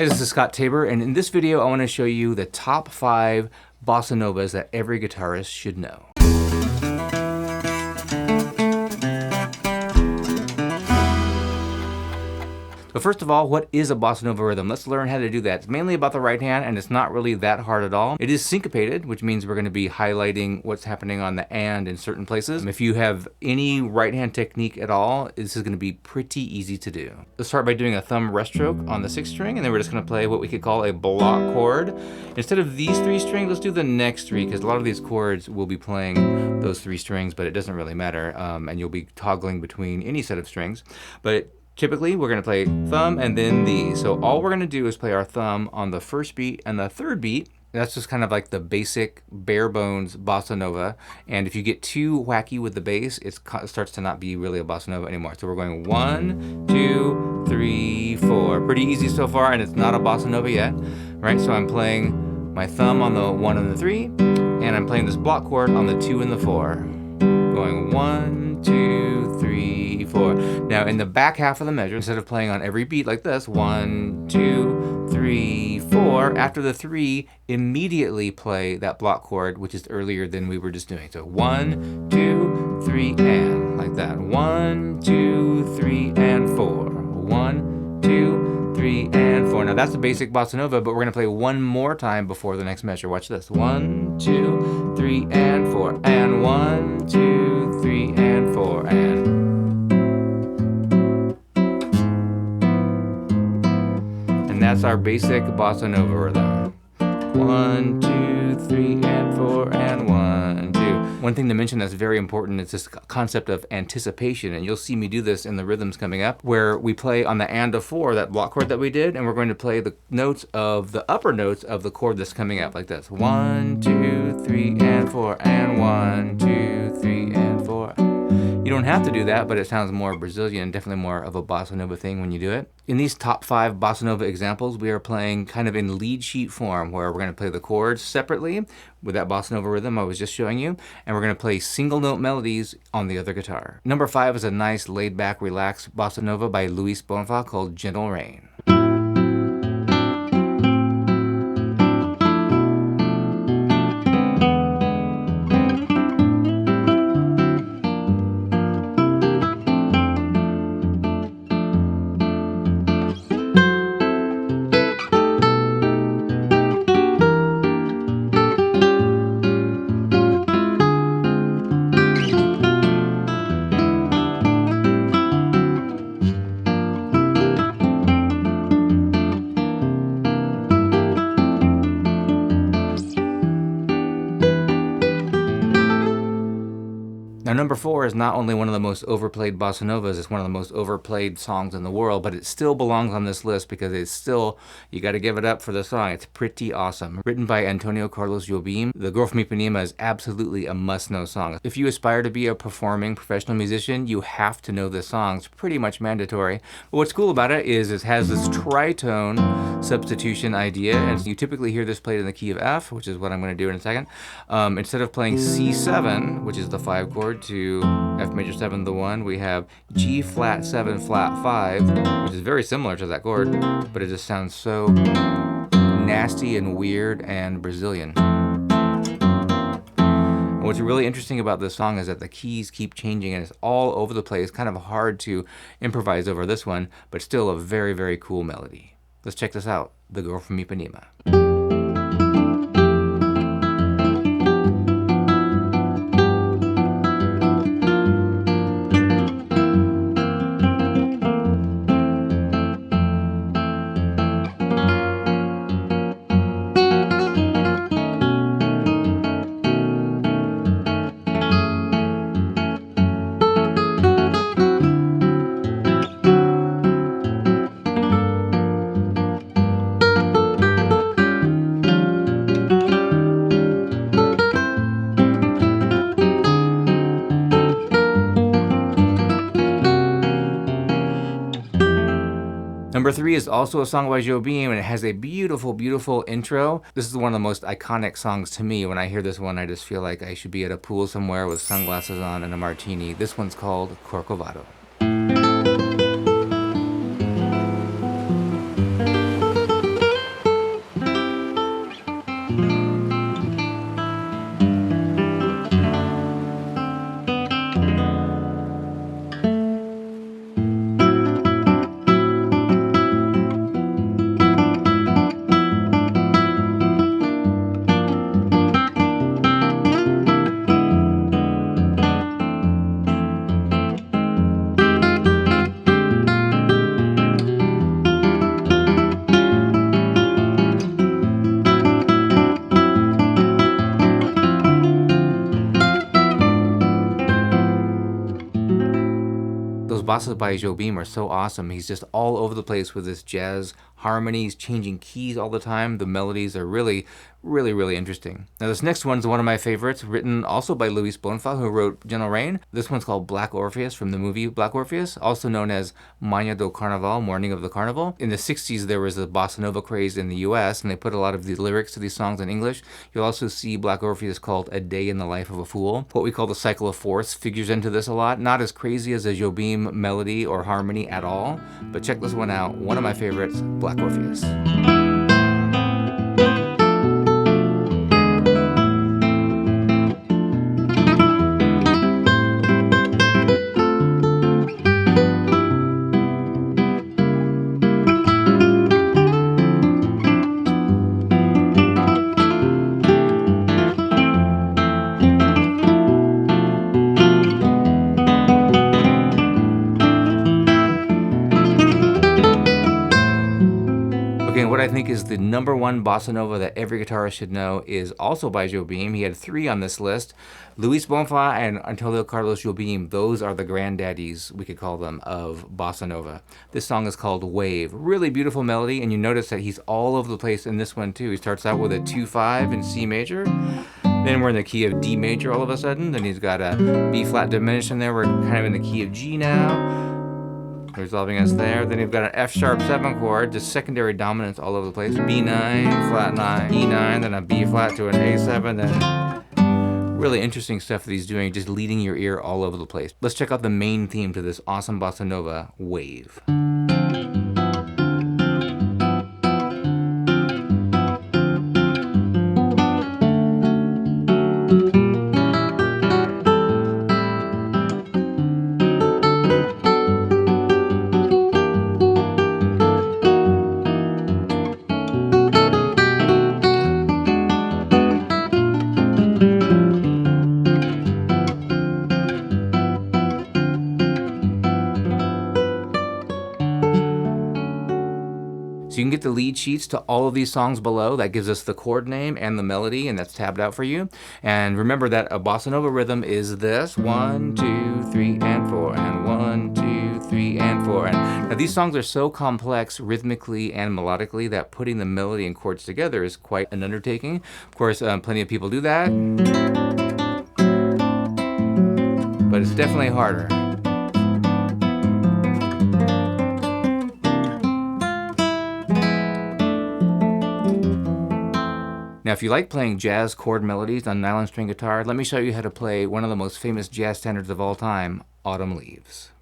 Hey, this is Scott Tabor, and in this video I want to show you the top 5 bossa novas that every guitarist should know. So first of all, what is a bossa nova rhythm? Let's learn how to do that. It's mainly about the right hand, and it's not really that hard at all. It is syncopated, which means we're going to be highlighting what's happening on the and in certain places. If you have any right hand technique at all, this is going to be pretty easy to do. Let's start by doing a thumb rest stroke on the 6th string, and then we're just going to play what we could call a block chord. Instead of these 3 strings, let's do the next 3, because a lot of these chords will be playing those 3 strings, but it doesn't really matter, and you'll be toggling between any set of strings. But typically, we're going to play thumb and then these. So all we're going to do is play our thumb on the 1st beat and the 3rd beat. That's just kind of like the basic bare bones bossa nova. And if you get too wacky with the bass, it starts to not be really a bossa nova anymore. So we're going 1, 2, 3, 4. Pretty easy so far, and it's not a bossa nova yet, right? So I'm playing my thumb on the 1 and the 3, and I'm playing this block chord on the 2 and the 4. Going 1, 2, 3, 4. Now in the back half of the measure, instead of playing on every beat like this, 1, 2, 3, 4, after the 3, immediately play that block chord, which is earlier than we were just doing. So 1, 2, 3, and like that. 1, 2, 3, and 4. 1, 2, 3, and 4. Now that's the basic bossa nova, but we're going to play one more time before the next measure. Watch this. 1, 2, 3, and 4. And 1, 2, 3, and 4. And that's our basic bossa nova rhythm. 1, 2, 3, and 4, and 1, 2. One thing to mention that's very important is this concept of anticipation, and you'll see me do this in the rhythms coming up, where we play on the and of 4, that block chord that we did, and we're going to play the notes of the upper notes of the chord that's coming up, like this. 1, 2, 3, and 4, and 1, 2, 3, and 4. You don't have to do that, but it sounds more Brazilian, definitely more of a bossa nova thing when you do it. In these top 5 bossa nova examples, we are playing kind of in lead sheet form, where we're going to play the chords separately with that bossa nova rhythm I was just showing you, and we're going to play single note melodies on the other guitar. Number 5 is a nice laid back, relaxed bossa nova by Luis Bonfa called Gentle Rain. Now, number 4 is not only one of the most overplayed bossa novas, it's one of the most overplayed songs in the world, but it still belongs on this list because it's still, you got to give it up for the song. It's pretty awesome. Written by Antonio Carlos Jobim, The Girl from Ipanema is absolutely a must-know song. If you aspire to be a performing professional musician, you have to know this song. It's pretty much mandatory. But what's cool about it is it has this tritone substitution idea, and you typically hear this played in the key of F, which is what I'm going to do in a second. Instead of playing C7, which is the 5 chord, to F major 7, the 1, we have G flat 7 flat 5, which is very similar to that chord, but it just sounds so nasty and weird and Brazilian. And what's really interesting about this song is that the keys keep changing and it's all over the place. Kind of hard to improvise over this one, but still a very, very cool melody. Let's check this out. The Girl from Ipanema. Number 3 is also a song by Jobim, and it has a beautiful, beautiful intro. This is one of the most iconic songs to me. When I hear this one, I just feel like I should be at a pool somewhere with sunglasses on and a martini. This one's called Corcovado. Carlos bossas by Jobim are so awesome. He's just all over the place with this jazz harmonies, changing keys all the time. The melodies are really interesting. Now this next one's one of my favorites, written also by Luis Bonfa, who wrote Gentle Rain. This one's called Black Orpheus from the movie Black Orpheus, also known as Mañana do Carnaval, Morning of the Carnival. In the 60s, there was a bossa nova craze in the US, and they put a lot of the lyrics to these songs in English. You'll also see Black Orpheus called A Day in the Life of a Fool. What we call the cycle of fourths figures into this a lot. Not as crazy as a Jobim melody or harmony at all, but check this one out. One of my favorites, Black Orpheus. Okay, what I think is the #1 bossa nova that every guitarist should know is also by Jobim. He had 3 on this list. Luis Bonfa and Antonio Carlos Jobim, those are the granddaddies, we could call them, of bossa nova. This song is called Wave. Really beautiful melody, and you notice that he's all over the place in this one too. He starts out with a 2-5 in C major. Then we're in the key of D major all of a sudden. Then he's got a B flat diminished in there. We're kind of in the key of G now. Resolving us there. Then you've got an F sharp 7 chord, just secondary dominance all over the place. B9, flat 9, E9, then a B flat to an A7, then really interesting stuff that he's doing, just leading your ear all over the place. Let's check out the main theme to this awesome bossa nova, Wave. So you can get the lead sheets to all of these songs below. That gives us the chord name and the melody, and that's tabbed out for you. And remember that a bossa nova rhythm is this: 1, 2, 3, and 4, and 1, 2, 3, and 4. And now these songs are so complex rhythmically and melodically that putting the melody and chords together is quite an undertaking. Of course, plenty of people do that, but it's definitely harder. Now, if you like playing jazz chord melodies on nylon string guitar, let me show you how to play one of the most famous jazz standards of all time, Autumn Leaves.